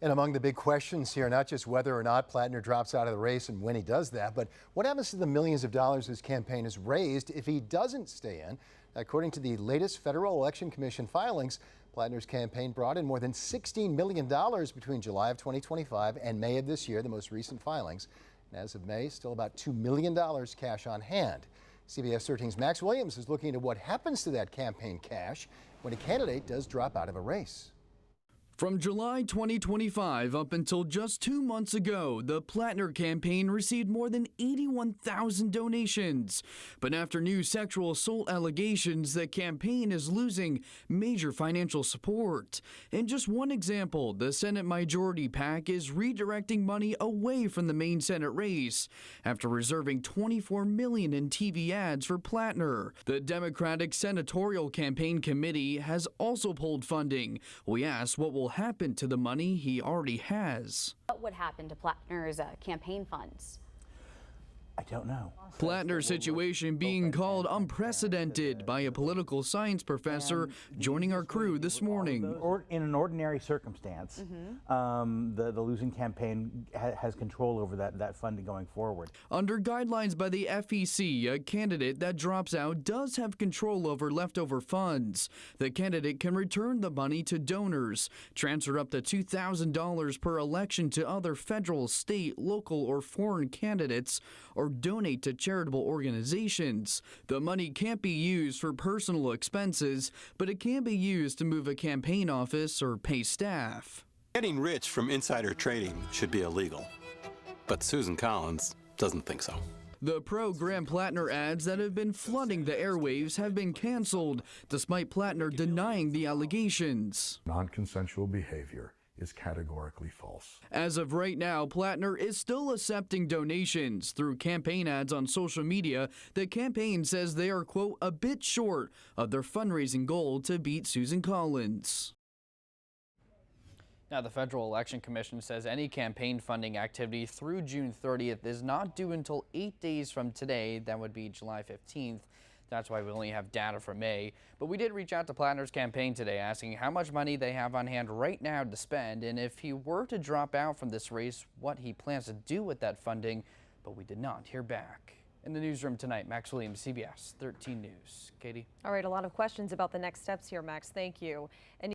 And among the big questions here, not just whether or not Platner drops out of the race and when he does that, but what happens to the millions of dollars his campaign has raised if he doesn't stay in? According to the latest Federal Election Commission filings, Platner's campaign brought in more than $16 million between July of 2025 and May of this year, the most recent filings. And as of May, still about $2 million cash on hand. CBS 13's Max Williams is looking into what happens to that campaign cash when a candidate does drop out of a race. From July 2025 up until just 2 months ago, the Platner campaign received more than 81,000 donations. But after new sexual assault allegations, the campaign is losing major financial support. In just one example, the Senate Majority PAC is redirecting money away from the Maine Senate race after reserving $24 million in TV ads for Platner. The Democratic Senatorial Campaign Committee has also pulled funding. We asked what will happen to the money he already has. What would happen to Platner's campaign funds? I don't know. Platner's situation being called unprecedented by a political science professor joining our crew this morning. In an ordinary circumstance, the losing campaign has control over that funding going forward. Under guidelines by the FEC, a candidate that drops out does have control over leftover funds. The candidate can return the money to donors, transfer up to $2,000 per election to other federal, state, local, or foreign candidates, or donate to charitable organizations. The money can't be used for personal expenses, but it can be used to move a campaign office or pay staff. Getting rich from insider trading should be illegal, but Susan Collins doesn't think so. The pro-Graham Platner ads that have been flooding the airwaves have been canceled, despite Platner denying the allegations. Non-consensual behavior is categorically false. As of right now, Platner is still accepting donations through campaign ads on social media. The campaign says they are, quote, a bit short of their fundraising goal to beat Susan Collins. Now, the Federal Election Commission says any campaign funding activity through June 30th is not due until 8 days from today. That would be July 15th. That's why we only have data for May. But we did reach out to Platner's campaign today asking how much money they have on hand right now to spend, and if he were to drop out from this race, what he plans to do with that funding. But we did not hear back. In the newsroom tonight, Max Williams, CBS 13 News. Katie? All right, a lot of questions about the next steps here, Max. Thank you. And